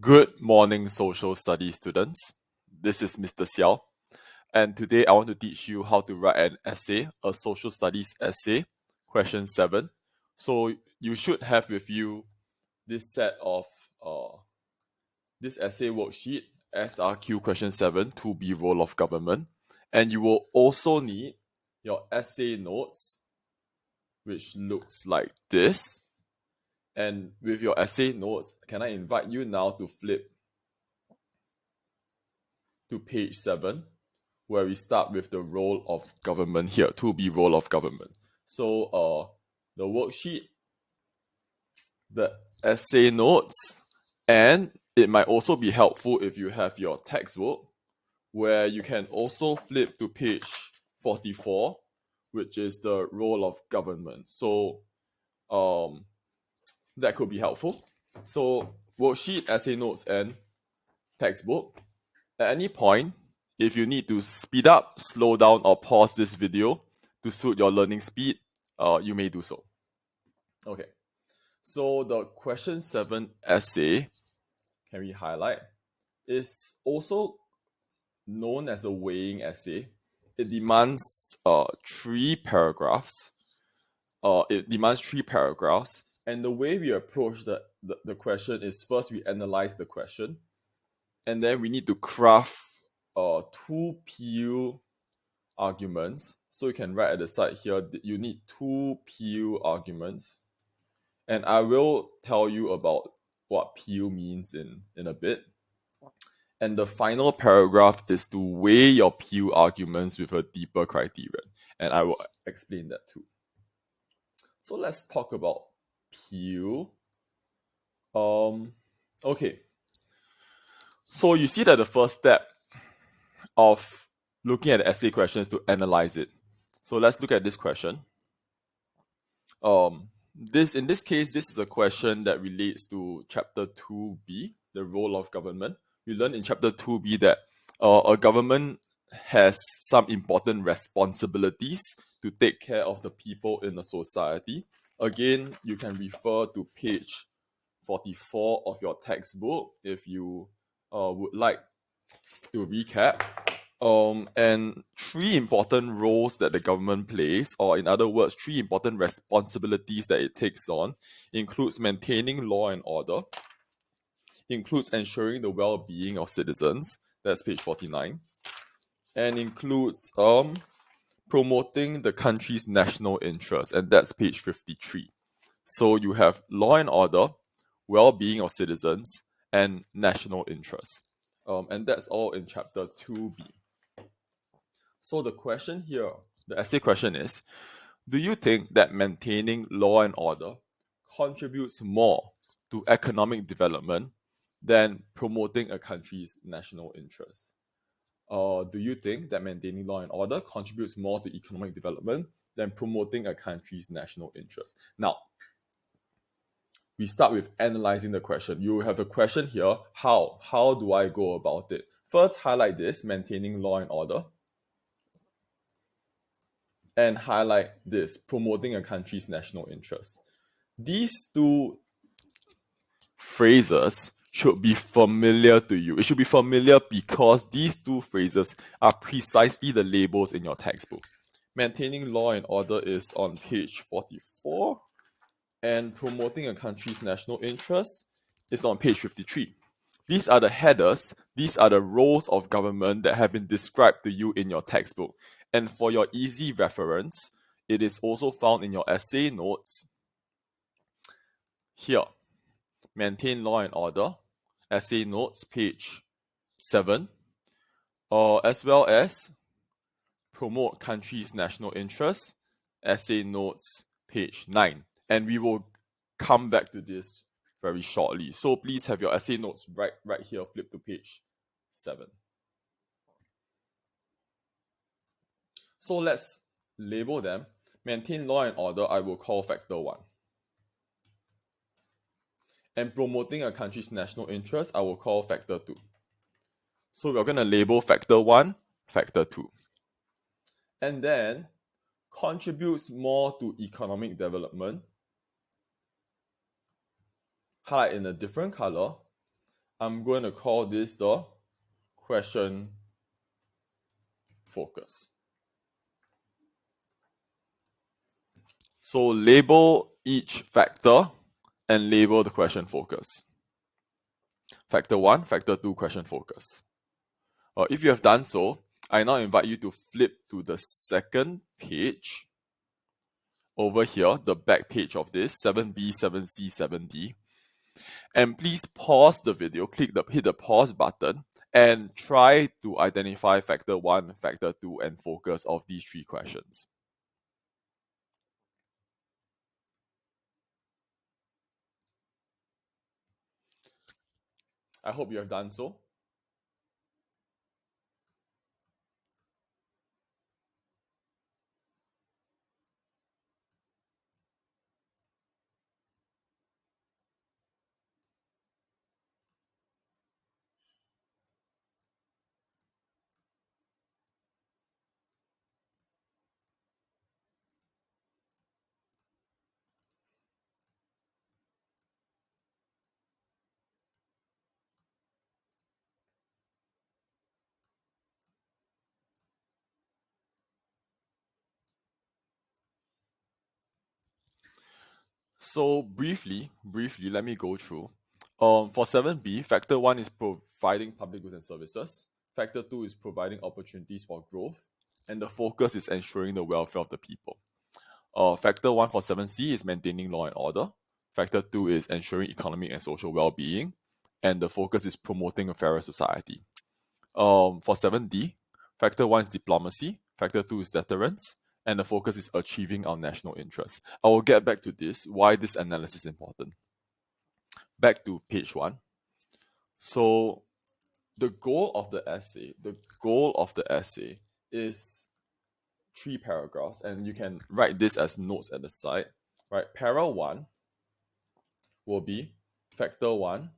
Good morning, social studies students. This is Mr. Seow, and today I want to teach you how to write an essay, a social studies essay, question 7. So you should have with you this set of this essay worksheet, SRQ question 7, to be role of government, and you will also need your essay notes, which looks like this. And with your essay notes, can I invite you now to flip to page 7, where we start with the role of government here, to be role of government. So the worksheet, the essay notes, and it might also be helpful if you have your textbook, where you can also flip to page 44, which is the role of government. So that could be helpful. So worksheet, essay notes, and textbook. At any point, if you need to speed up, slow down, or pause this video to suit your learning speed, you may do so. Okay, so the question 7 essay, can we highlight, is also known as a weighing essay. It demands 3 paragraphs. And the way we approach the question is, first we analyze the question, and then we need to craft 2 PU arguments. So you can write at the side here that you need 2 PU arguments, and I will tell you about what PU means in a bit. And the final paragraph is to weigh your PU arguments with a deeper criterion, and I will explain that too. So let's talk about PU. Okay. So you see that the first step of looking at the essay question is to analyze it. So let's look at this question. In this case, this is a question that relates to chapter 2b, the role of government. We learned in chapter 2b that a government has some important responsibilities to take care of the people in the society. Again, you can refer to page 44 of your textbook if you would like to recap. And 3 important roles that the government plays, or in other words, 3 important responsibilities that it takes on, includes maintaining law and order, includes ensuring the well-being of citizens, that's page 49, and includes promoting the country's national interest, and that's page 53. So you have law and order, well-being of citizens, and national interest. And that's all in chapter 2b. So the question here, the essay question is, do you think that maintaining law and order contributes more to economic development than promoting a country's national interest? Do you think that maintaining law and order contributes more to economic development than promoting a country's national interest? Now, we start with analyzing the question. You have a question here. How do I go about it? First, highlight this, maintaining law and order. And highlight this, promoting a country's national interest. These 2 phrases should be familiar to you. It should be familiar because these 2 phrases are precisely the labels in your textbook. Maintaining law and order is on page 44, and promoting a country's national interest is on page 53. These are the headers, these are the roles of government that have been described to you in your textbook. And for your easy reference, it is also found in your essay notes here. Maintain law and order, essay notes, page 7, as well as promote country's national interest, essay notes, page 9. And we will come back to this very shortly. So please have your essay notes right here, flip to page 7. So let's label them. Maintain law and order, I will call factor 1. And promoting a country's national interest, I will call factor 2. So we're going to label factor 1, factor 2. And then contributes more to economic development, highlight in a different color, I'm going to call this the question focus. So label each factor and label the question focus. Factor 1, Factor 2, question focus. If you have done so, I now invite you to flip to the second page over here, the back page of this, 7B, 7C, 7D. And please pause the video, hit the pause button, and try to identify factor 1, factor 2, and focus of these three questions. I hope you have done so. So briefly, let me go through. For 7B, factor 1 is providing public goods and services. Factor 2 is providing opportunities for growth. And the focus is ensuring the welfare of the people. Factor 1 for 7C is maintaining law and order. Factor 2 is ensuring economic and social well-being. And the focus is promoting a fairer society. For 7D, factor 1 is diplomacy. Factor 2 is deterrence. And the focus is achieving our national interests. I will get back to this, why this analysis is important. Back to page 1. So the goal of the essay is 3 paragraphs, and you can write this as notes at the side. Right, para 1 will be factor 1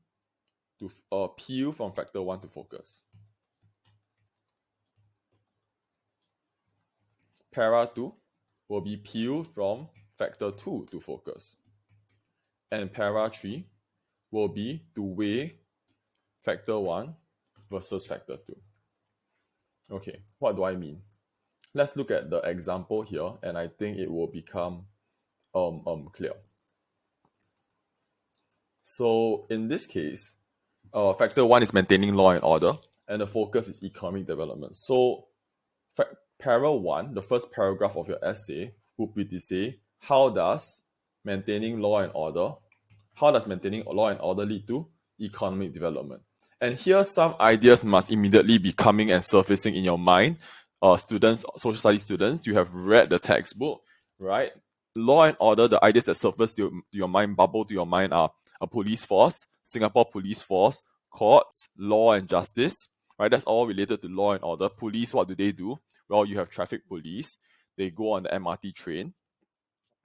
to PU from factor 1 to focus. Para 2 will be PU from factor 2 to focus. And para 3 will be to weigh factor 1 versus factor 2. Okay, what do I mean? Let's look at the example here, and I think it will become clear. So in this case, factor 1 is maintaining law and order, and the focus is economic development. So para 1, the first paragraph of your essay would be to say, how does maintaining law and order lead to economic development? And here some ideas must immediately be coming and surfacing in your mind. Students, social studies students, you have read the textbook, right? Law and order, the ideas that surface to your mind, bubble to your mind are a police force, Singapore police force, courts, law and justice, right? That's all related to law and order. Police, what do? Well, you have traffic police. They go on the MRT train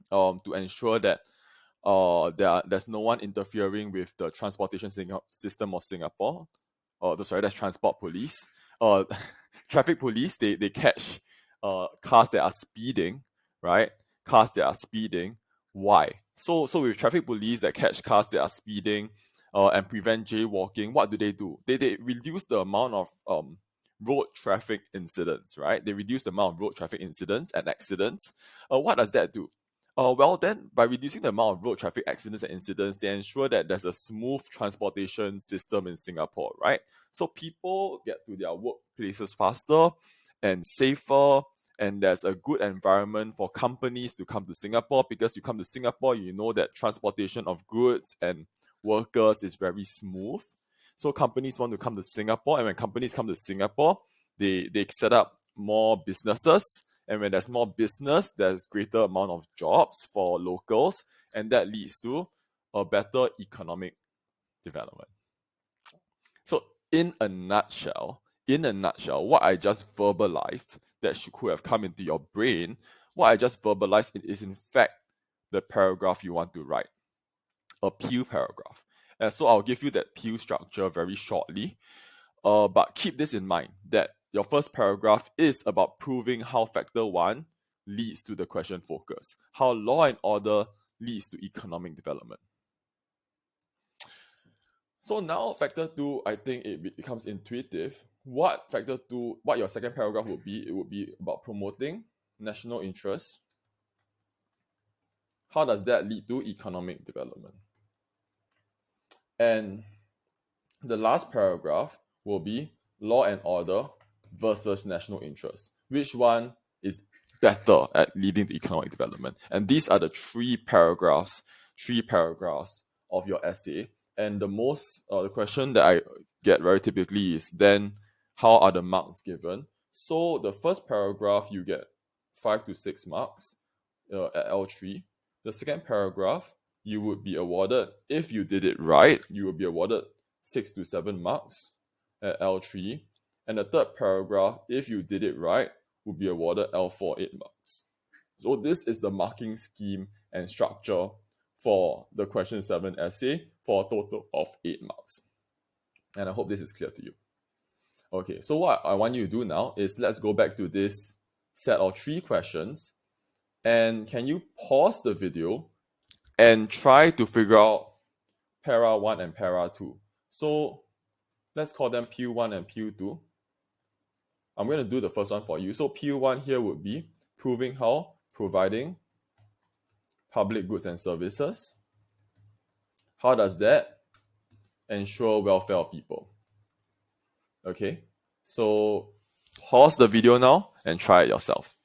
to ensure that there's no one interfering with the transportation system of Singapore. That's transport police. Traffic police, they catch cars that are speeding, right? Cars that are speeding. Why? So with traffic police that catch cars that are speeding and prevent jaywalking, what do? They reduce the amount of road traffic incidents, right? They reduce the amount of road traffic incidents and accidents. What does that do? Well, then, by reducing the amount of road traffic accidents and incidents, they ensure that there's a smooth transportation system in Singapore, right? So people get to their workplaces faster and safer, and there's a good environment for companies to come to Singapore, because you come to Singapore, you know that transportation of goods and workers is very smooth. So companies want to come to Singapore, and when companies come to Singapore, they set up more businesses. And when there's more business, there's greater amount of jobs for locals, and that leads to a better economic development. So in a nutshell, what I just verbalized that could have come into your brain, what I just verbalized is in fact the paragraph you want to write, a PU paragraph. And so I'll give you that PU structure very shortly. But keep this in mind, that your first paragraph is about proving how factor 1 leads to the question focus, how law and order leads to economic development. So now factor 2, I think it becomes intuitive. What your second paragraph would be, it would be about promoting national interest. How does that lead to economic development? And the last paragraph will be law and order versus national interest. Which one is better at leading to economic development? And these are the three paragraphs of your essay. And the question that I get very typically is then how are the marks given? So the first paragraph you get 5 to 6 marks at L3. The second paragraph you would be awarded, if you did it right, you would be awarded 6 to 7 marks at L3. And the third paragraph, if you did it right, would be awarded L4 8 marks. So this is the marking scheme and structure for the question 7 essay for a total of 8 marks. And I hope this is clear to you. Okay, so what I want you to do now is let's go back to this set of 3 questions. And can you pause the video and try to figure out para 1 and para 2? So let's call them P1 and P2. I'm going to do the first one for you. So P1 here would be proving how providing public goods and services. How does that ensure welfare of people? Okay, so pause the video now and try it yourself.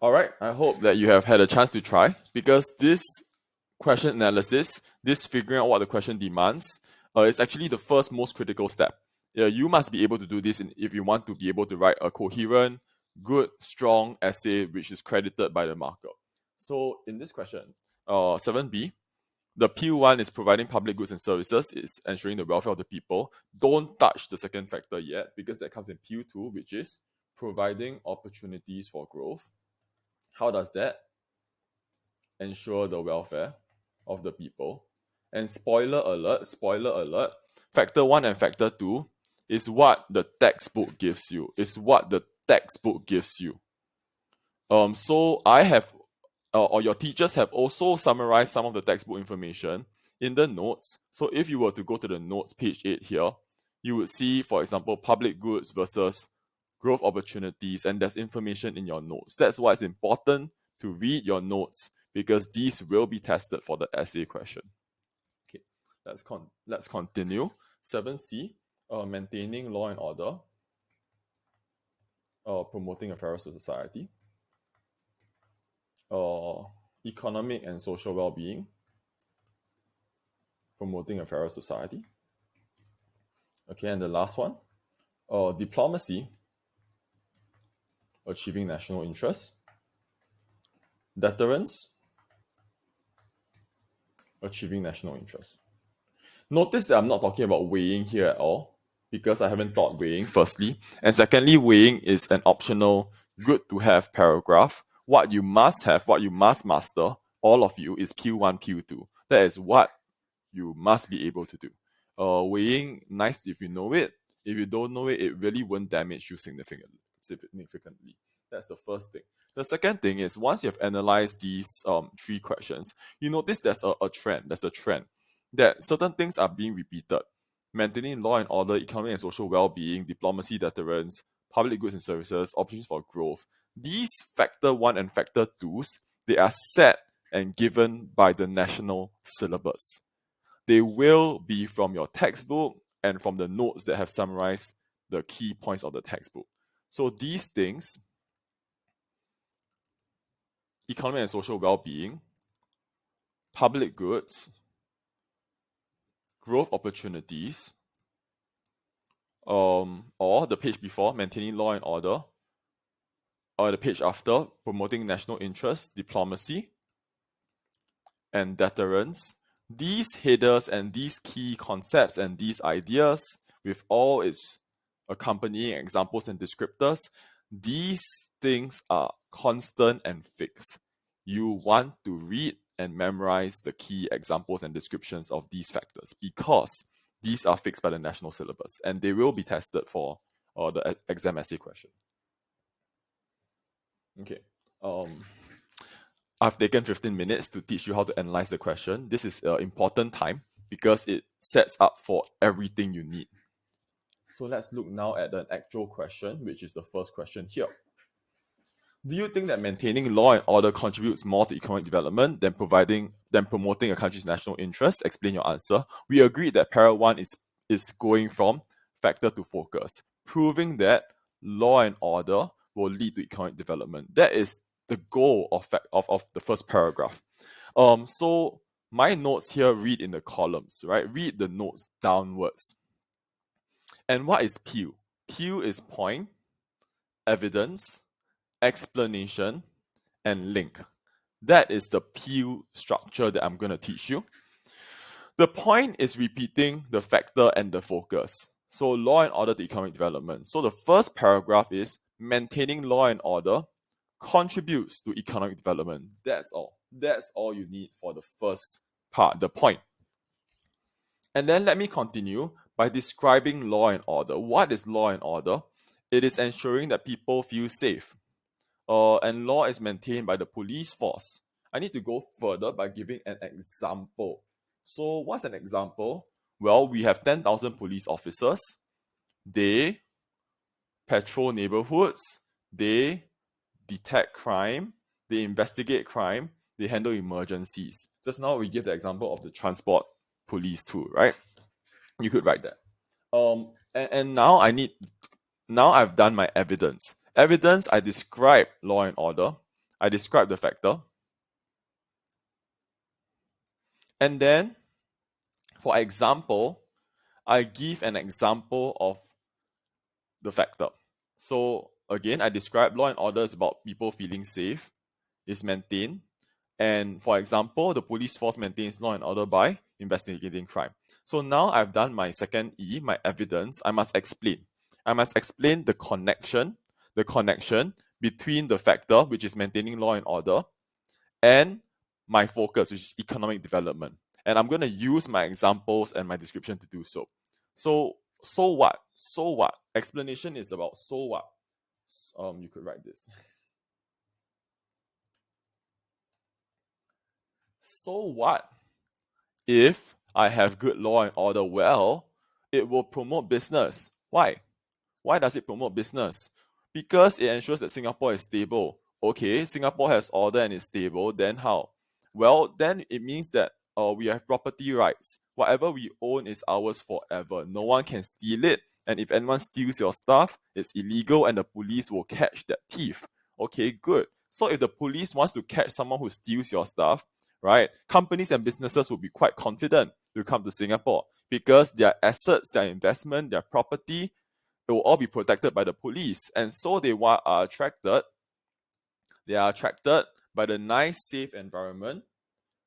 All right, I hope that you have had a chance to try, because this question analysis, this figuring out what the question demands, is actually the first most critical step. You must be able to do this if you want to be able to write a coherent, good, strong essay which is credited by the marker. So in this question, 7b, the P1 is providing public goods and services, is ensuring the welfare of the people. Don't touch the second factor yet, because that comes in P2, which is providing opportunities for growth. How does that ensure the welfare of the people? And spoiler alert, factor 1 and factor 2 is what the textbook gives you. So I have, or your teachers have also summarized some of the textbook information in the notes. So if you were to go to the notes, page 8 here, you would see, for example, public goods versus growth opportunities, and there's information in your notes. That's why it's important to read your notes, because these will be tested for the essay question. Okay, let's continue. 7c, maintaining law and order, promoting a fairer society, economic and social well-being, promoting a fairer society. Okay, and the last one, diplomacy, achieving national interest, deterrence, achieving national interest. Notice that I'm not talking about weighing here at all, because I haven't taught weighing, firstly. And secondly, weighing is an optional, good to have paragraph. What you must have, what you must master, all of you, is Q1, Q2. That is what you must be able to do. Weighing, nice if you know it. If you don't know it, it really won't damage you significantly. That's the first thing. The second thing is, once you've analyzed these 3 questions, you notice there's a trend. There's a trend that certain things are being repeated. Maintaining law and order, economic and social well-being, diplomacy, deterrence, public goods and services, opportunities for growth. These factor 1 and factor 2s, they are set and given by the national syllabus. They will be from your textbook and from the notes that have summarized the key points of the textbook. So these things, economic and social well-being, public goods, growth opportunities, or the page before, maintaining law and order, or the page after, promoting national interest, diplomacy, and deterrence. These headers and these key concepts and these ideas, with all its accompanying examples and descriptors, These things are constant and fixed. You want to read and memorize the key examples and descriptions of these factors because these are fixed by the national syllabus and they will be tested for the exam essay question. Okay. I've taken 15 minutes to teach you how to analyze the question. This is an important time because it sets up for everything you need. So let's look now at an actual question, which is the first question here. Do you think that maintaining law and order contributes more to economic development than promoting a country's national interest? Explain your answer. We agreed that para 1 is going from factor to focus, proving that law and order will lead to economic development. That is the goal of the first paragraph. So my notes here read in the columns, right? Read the notes downwards. And what is P? P is point, evidence, explanation, and link. That is the P structure that I'm going to teach you. The point is repeating the factor and the focus. So law and order to economic development. So the first paragraph is maintaining law and order contributes to economic development. That's all. That's all you need for the first part, the point. And then let me continue by describing law and order. What is law and order? It is ensuring that people feel safe. And law is maintained by the police force. I need to go further by giving an example. So what's an example? Well, we have 10,000 police officers. They patrol neighborhoods. They detect crime. They investigate crime. They handle emergencies. Just now we give the example of the transport police too, right? You could write that. And now I've done my evidence. Evidence, I describe law and order. I describe the factor. And then, for example, I give an example of the factor. So again, I describe law and order is about people feeling safe, is maintained. And for example, the police force maintains law and order by investigating crime. So now I've done my second E, my evidence. I must explain. I must explain the connection between the factor, which is maintaining law and order, and my focus, which is economic development. And I'm going to use my examples and my description to do so. So what? So what? Explanation is about so what. You could write this. So what if I have good law and order? Well, it will promote business. Why? Why does it promote business? Because it ensures that Singapore is stable. Okay, Singapore has order and is stable, then how? Well, then it means that we have property rights. Whatever we own is ours forever. No one can steal it. And if anyone steals your stuff, it's illegal and the police will catch that thief. Okay, good. So if the police wants to catch someone who steals your stuff, right, companies and businesses will be quite confident to come to Singapore because their assets, their investment, their property, it will all be protected by the police. And so they are attracted by the nice, safe environment,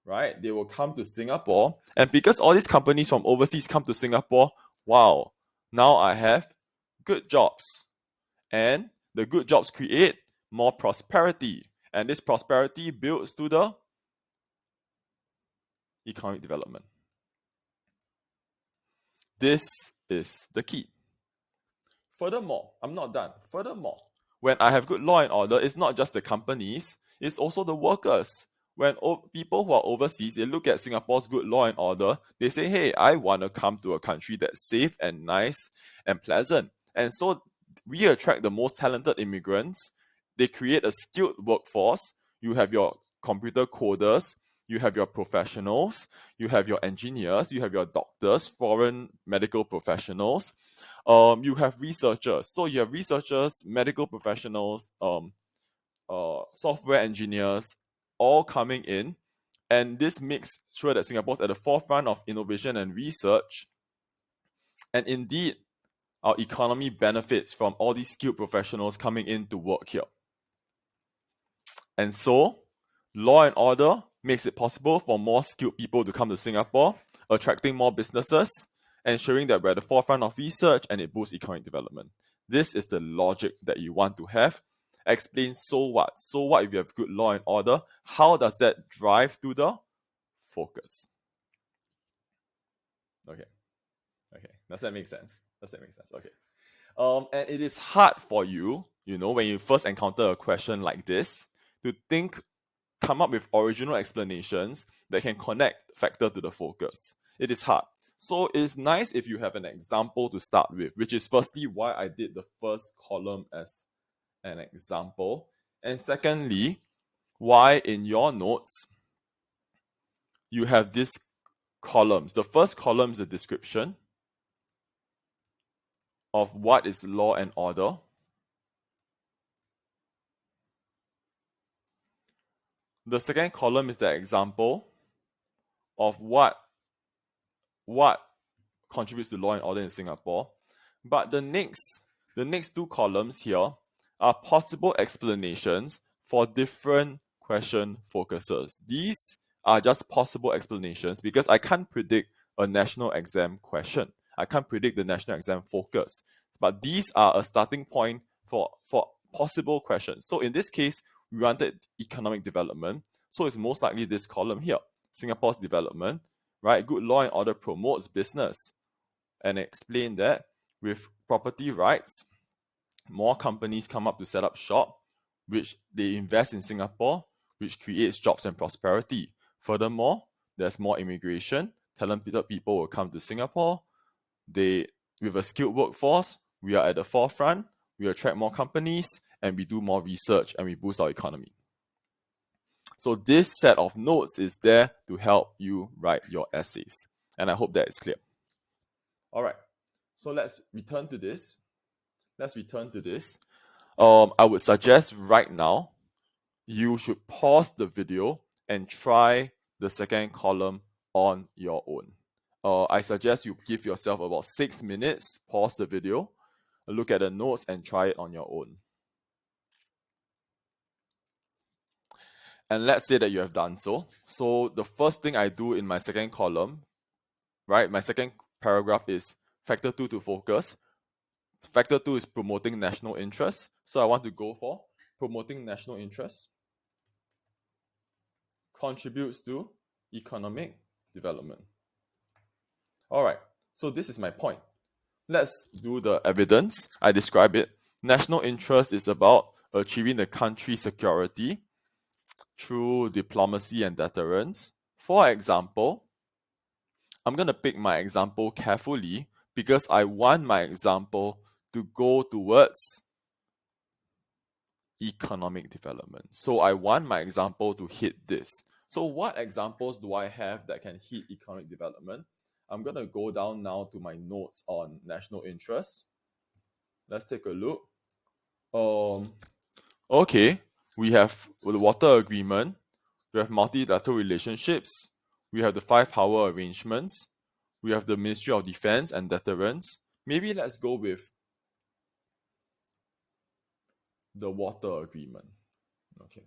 right? They will come to Singapore. And because all these companies from overseas come to Singapore, wow, now I have good jobs. And the good jobs create more prosperity. And this prosperity builds to the economic development. This is the key. Furthermore, I'm not done. Furthermore, when I have good law and order, it's not just the companies, it's also the workers. When people who are overseas, they look at Singapore's good law and order, they say, hey, I want to come to a country that's safe and nice and pleasant. And so we attract the most talented immigrants. They create a skilled workforce. You have your computer coders, you have your professionals, you have your engineers, you have your doctors, foreign medical professionals, you have researchers. So you have researchers, medical professionals, software engineers, all coming in. And this makes sure that Singapore's at the forefront of innovation and research. And indeed, our economy benefits from all these skilled professionals coming in to work here. And so, law and order makes it possible for more skilled people to come to Singapore, attracting more businesses, ensuring that we're at the forefront of research, and it boosts economic development. This is the logic that you want to have. Explain so what. So what if you have good law and order? How does that drive to the focus? Okay. Okay. Does that make sense? Okay. And it is hard for you, when you first encounter a question like this, to come up with original explanations that can connect factor to the focus. It is hard. So it's nice if you have an example to start with, which is firstly why I did the first column as an example. And secondly, why in your notes you have these columns. The first column is a description of what is law and order. The second column is the example of what contributes to law and order in Singapore. But the next two columns here are possible explanations for different question focuses. These are just possible explanations because I can't predict a national exam question. I can't predict the national exam focus. But these are a starting point for possible questions. So in this case, we wanted economic development. So it's most likely this column here, Singapore's development, right? Good law and order promotes business. And explain that with property rights, more companies come up to set up shop, which they invest in Singapore, which creates jobs and prosperity. Furthermore, there's more immigration. Talented people will come to Singapore. With a skilled workforce, we are at the forefront. We attract more companies, and we do more research, and we boost our economy. So this set of notes is there to help you write your essays. And I hope that is clear. All right, so let's return to this. I would suggest right now, you should pause the video and try the second column on your own. I suggest you give yourself about 6 minutes, pause the video, look at the notes and try it on your own. And let's say that you have done so. So the first thing I do in my second column, right, my second paragraph is factor 2 to focus. Factor 2 is promoting national interest. So I want to go for promoting national interest contributes to economic development. All right, so this is my point. Let's do the evidence. I describe it. National interest is about achieving the country's security through diplomacy and deterrence. For example, I'm going to pick my example carefully because I want my example to go towards economic development. So I want my example to hit this. So what examples do I have that can hit economic development? I'm going to go down now to my notes on national interest. Let's take a look. Okay, we have the water agreement. We have multilateral relationships. We have the 5 power arrangements. We have the Ministry of Defense and deterrence. Maybe let's go with the water agreement. Okay.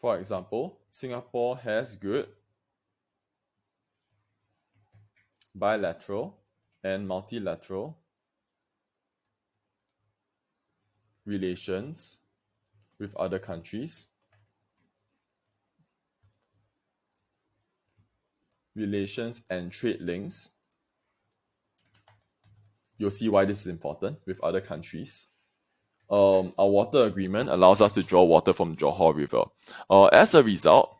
For example, Singapore has good bilateral and multilateral relations with other countries. Relations and trade links. You'll see why this is important with other countries. Our water agreement allows us to draw water from Johor River. As a result,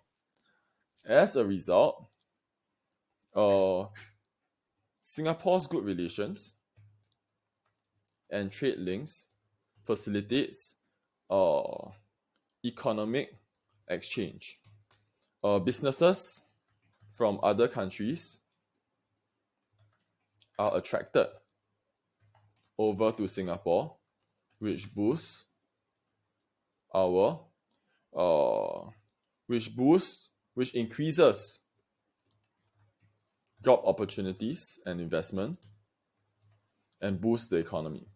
Singapore's good relations and trade links facilitates economic exchange. Businesses from other countries are attracted over to Singapore, which increases job opportunities and investment and boosts the economy.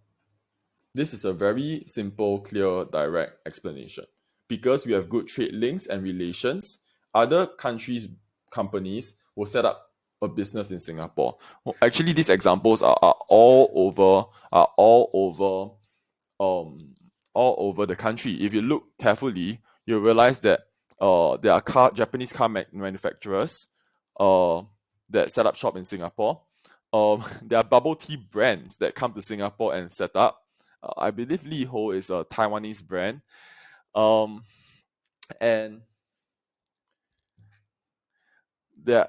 This is a very simple, clear, direct explanation. Because we have good trade links and relations, other countries' companies will set up a business in Singapore. Well, actually, these examples are all over um the country. If you look carefully, you'll realize that there are Japanese car manufacturers that set up shop in Singapore. There are bubble tea brands that come to Singapore and set up. I believe Liho is a Taiwanese brand. Um, and there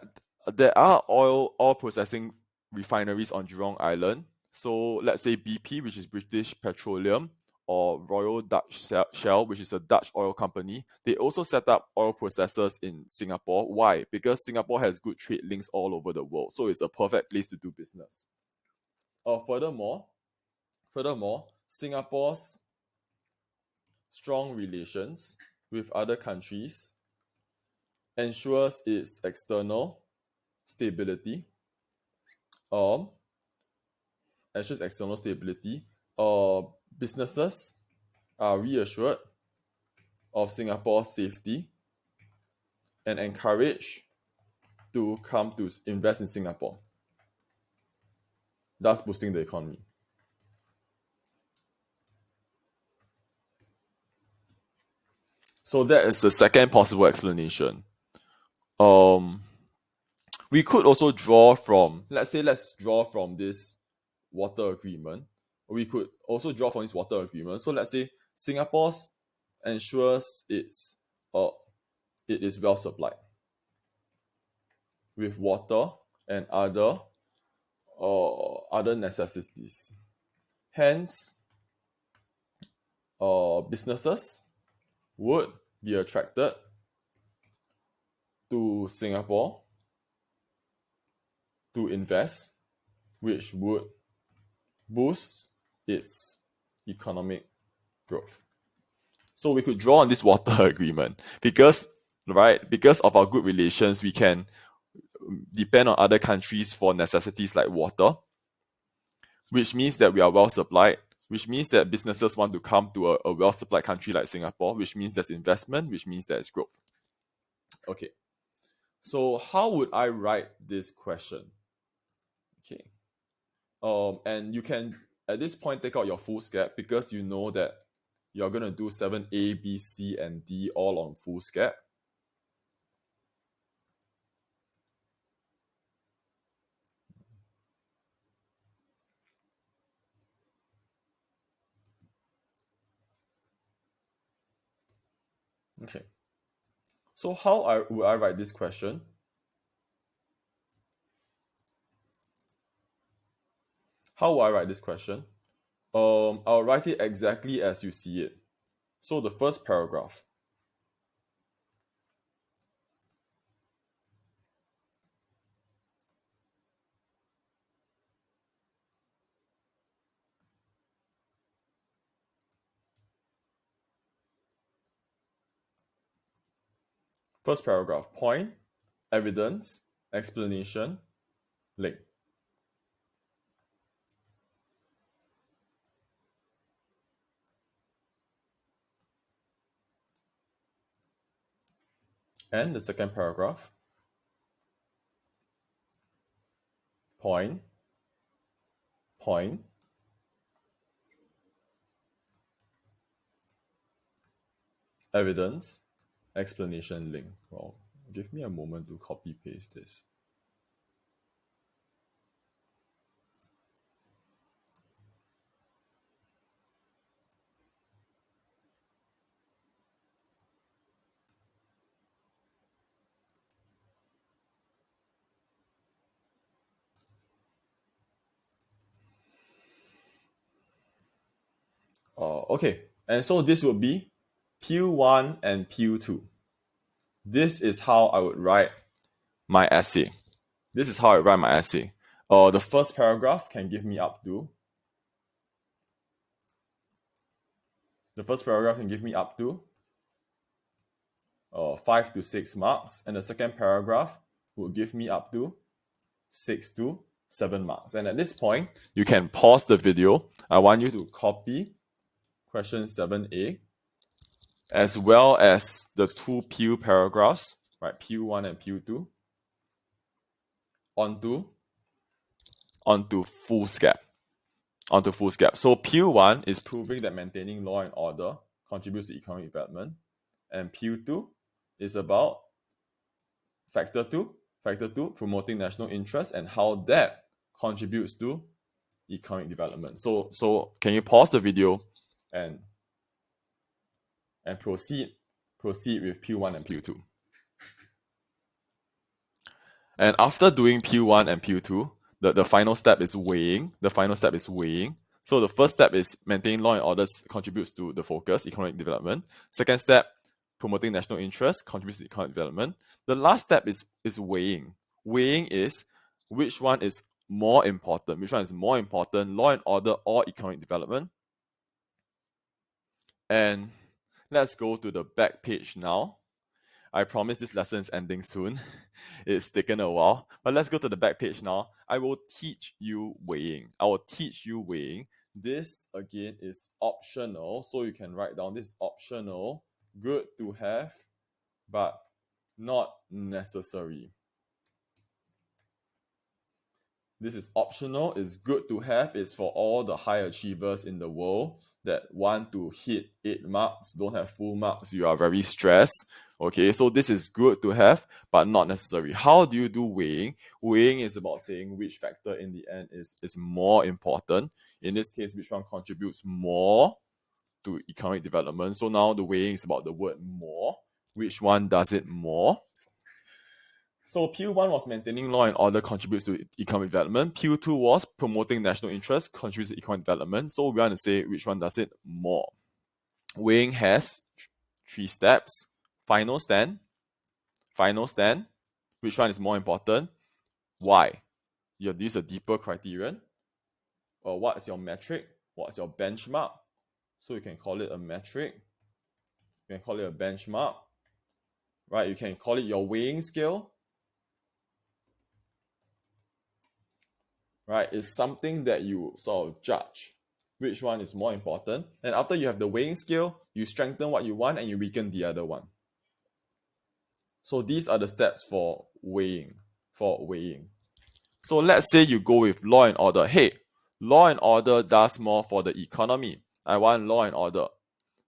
there are oil processing refineries on Jurong Island. So let's say BP, which is British Petroleum, or Royal Dutch Shell, which is a Dutch oil company. They also set up oil processors in Singapore. Why? Because Singapore has good trade links all over the world, so it's a perfect place to do business. Furthermore, Singapore's strong relations with other countries ensures its external stability. Um, ensures external stability. Businesses are reassured of Singapore's safety and encouraged to come to invest in Singapore, thus boosting the economy. So that is the second possible explanation. Um, we could also draw from, let's draw from this water agreement. We could also draw from this water agreement. So let's say Singapore's ensures uh, it is well supplied with water and other necessities. Hence, businesses would be attracted to Singapore to invest, which would boost its economic growth. So we could draw on this water agreement because of our good relations, we can depend on other countries for necessities like water, which means that we are well supplied, which means that businesses want to come to a well supplied country like Singapore, which means there's investment, which means there's growth. Okay, so how would I write this question? Okay, and you can at this point take out your foolscap because you know that you're going to do 7A, B, C, and D all on foolscap. Okay. So how would I write this question? How will I write this question? I'll write it exactly as you see it. So the first paragraph. First paragraph. Point, evidence, explanation, link. And the second paragraph. Point, evidence, explanation, link. Well, give me a moment to copy paste this. Okay, and so this would be P1 and P2. This is how I would write my essay. The first paragraph can give me up to 5 to 6 marks, and the second paragraph will give me up to 6 to 7 marks. And at this point, you can pause the video. I want you to copy question 7a as well as the 2 PU paragraphs, right? PU1 and PU2 onto foolscap. So PU1 is proving that maintaining law and order contributes to economic development, and PU2 is about factor 2, promoting national interest and how that contributes to economic development. So can you pause the video and proceed with PU1 and PU2? And after doing PU1 and PU2, the final step is weighing. So the first step is maintaining law and order contributes to the focus, economic development. Second step, promoting national interest contributes to economic development. The last step is weighing. Weighing is which one is more important. Law and order or economic development? And let's go to the back page now. I promise this lesson is ending soon. It's taken a while. But let's go to the back page now. I will teach you weighing. This, again, is optional. So you can write down this is optional. Good to have, but not necessary. This is optional. It's good to have. It's for all the high achievers in the world that want to hit 8 marks, don't have full marks. You are very stressed. Okay, so this is good to have, but not necessary. How do you do weighing? Weighing is about saying which factor in the end is more important. In this case, which one contributes more to economic development. So now the weighing is about the word more. Which one does it more? So PU1 was maintaining law and order contributes to economic development. PU2 was promoting national interest contributes to economic development. So we want to say which one does it more. Weighing has 3 steps. Final stand. Which one is more important? Why? You have to use a deeper criterion. Or what's your metric? What's your benchmark? So you can call it a metric. You can call it a benchmark. Right? You can call it your weighing scale. Right? It's something that you sort of judge which one is more important. And after you have the weighing scale, you strengthen what you want and you weaken the other one. So these are the steps for weighing. So let's say you go with law and order. Hey, law and order does more for the economy. I want law and order.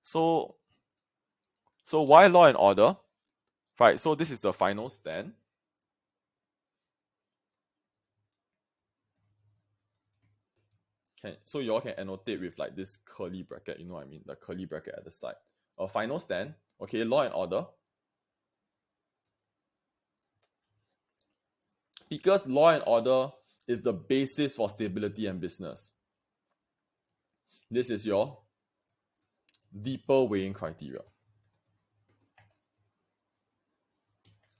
So why law and order? Right, so this is the final stand. So you all can annotate with like this curly bracket, you know what I mean? The curly bracket at the side. A final stand, okay, law and order. Because law and order is the basis for stability and business. This is your deeper weighing criteria.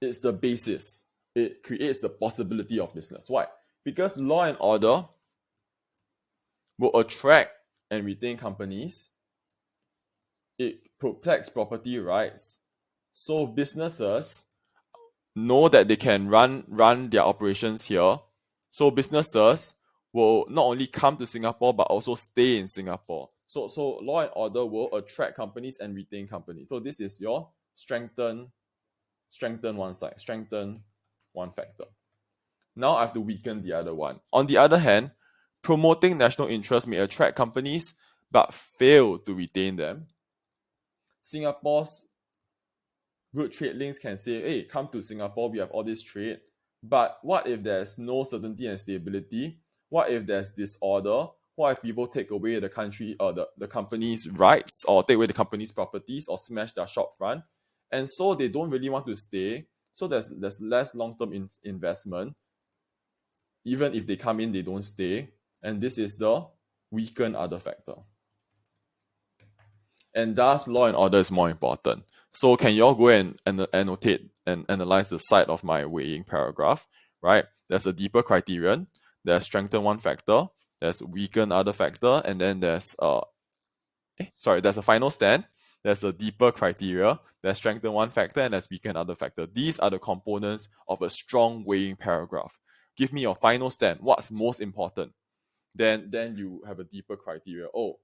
It's the basis. It creates the possibility of business. Why? Because law and order will attract and retain companies. It protects property rights. So businesses know that they can run their operations here. So businesses will not only come to Singapore but also stay in Singapore. So law and order will attract companies and retain companies. So this is your strengthen one side, strengthen one factor. Now I have to weaken the other one. On the other hand, promoting national interest may attract companies but fail to retain them. Singapore's good trade links can say, hey, come to Singapore, we have all this trade. But what if there's no certainty and stability? What if there's disorder? What if people take away the country or the company's rights, or take away the company's properties, or smash their shop front? And so they don't really want to stay. So there's less long-term investment. Even if they come in, they don't stay. And this is the weaken other factor. And thus, law and order is more important. So can you all go and annotate and analyze the side of my weighing paragraph, right? There's a deeper criterion, there's strengthen one factor, there's weaken other factor, and then there's there's a final stand, there's a deeper criteria, there's strengthen one factor, and there's weaken other factor. These are the components of a strong weighing paragraph, Give me your final stand. What's most important? Then you have a deeper criteria. Oh,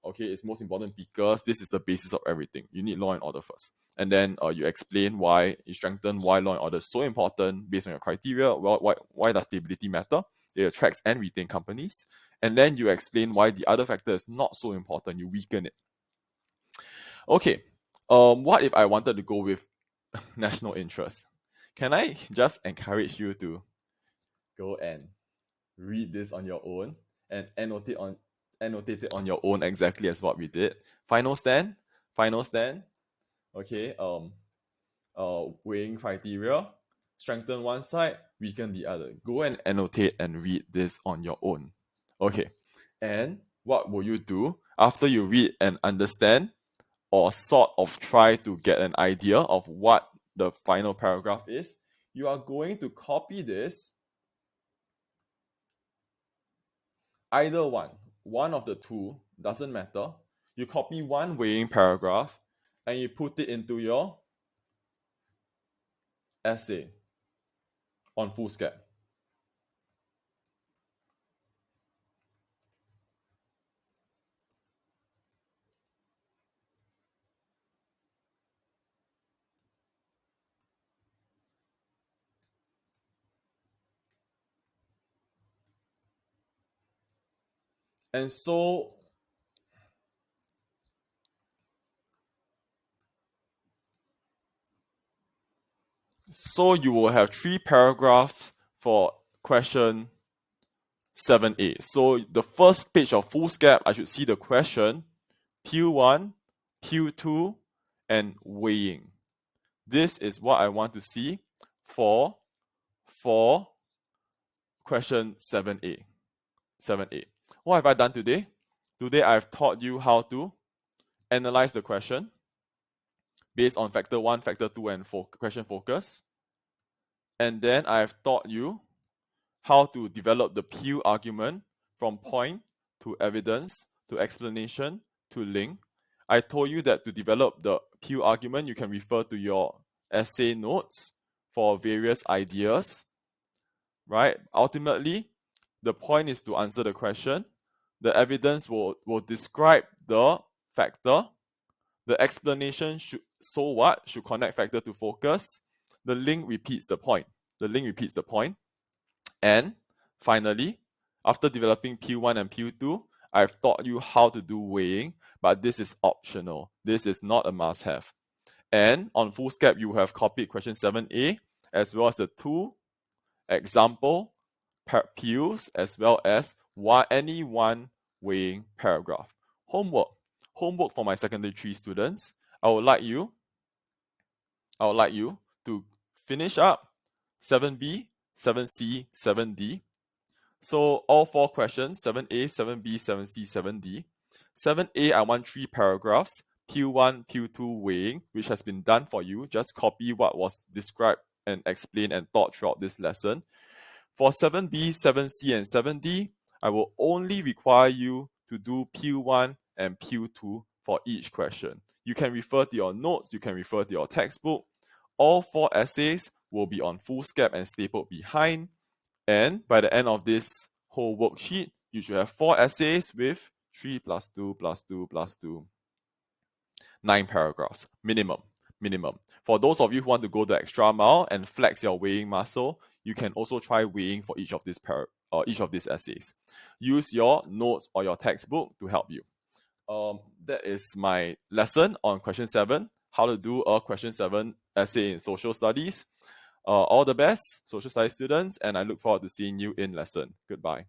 okay, it's most important because this is the basis of everything. You need law and order first. And then you explain why, you strengthen why law and order is so important based on your criteria. Well, why does stability matter? It attracts and retain companies. And then you explain why the other factor is not so important. You weaken it. Okay, what if I wanted to go with national interest? Can I just encourage you to go and read this on your own and annotate it on your own exactly as what we did? Final stand. Okay, weighing criteria, strengthen one side, weaken the other. Go and annotate and read this on your own. Okay, and what will you do after you read and understand, or sort of try to get an idea of what the final paragraph is? You are going to copy this, either one of the two, doesn't matter. You copy one weighing paragraph and you put it into your essay on foolscap. And so you will have 3 paragraphs for question 7A. So the first page of foolscap, I should see the question, Q1, Q2, and weighing. This is what I want to see for question 7A. What have I done today? Today I've taught you how to analyze the question based on factor 1, factor 2, and question focus. And then I've taught you how to develop the Peel argument from point to evidence to explanation to link. I told you that to develop the Peel argument, you can refer to your essay notes for various ideas, right? Ultimately, the point is to answer the question. The evidence will describe the factor. The explanation should connect factor to focus. The link repeats the point. And finally, after developing P1 and P2, I've taught you how to do weighing, but this is optional. This is not a must-have. And on foolscap, you have copied question 7A, as well as the 2 example P's, as well as any one weighing paragraph. Homework for my secondary 3 students. I would like you to finish up 7B, 7C, 7D. So all 4 questions, 7A, 7B, 7C, 7D. 7A, I want 3 paragraphs, Q1, Q2 weighing, which has been done for you. Just copy what was described and explained and taught throughout this lesson. For 7B, 7C, and 7D, I will only require you to do Q1 and Q2 for each question. You can refer to your notes, you can refer to your textbook. All 4 essays will be on foolscap and stapled behind. And by the end of this whole worksheet, you should have 4 essays with 3 plus 2 plus 2 plus 2. 9 paragraphs, minimum. For those of you who want to go the extra mile and flex your weighing muscle, you can also try weighing for each of these essays. Use your notes or your textbook to help you. That is my lesson on question 7, how to do a question 7 essay in social studies. All the best, social studies students, and I look forward to seeing you in lesson. Goodbye.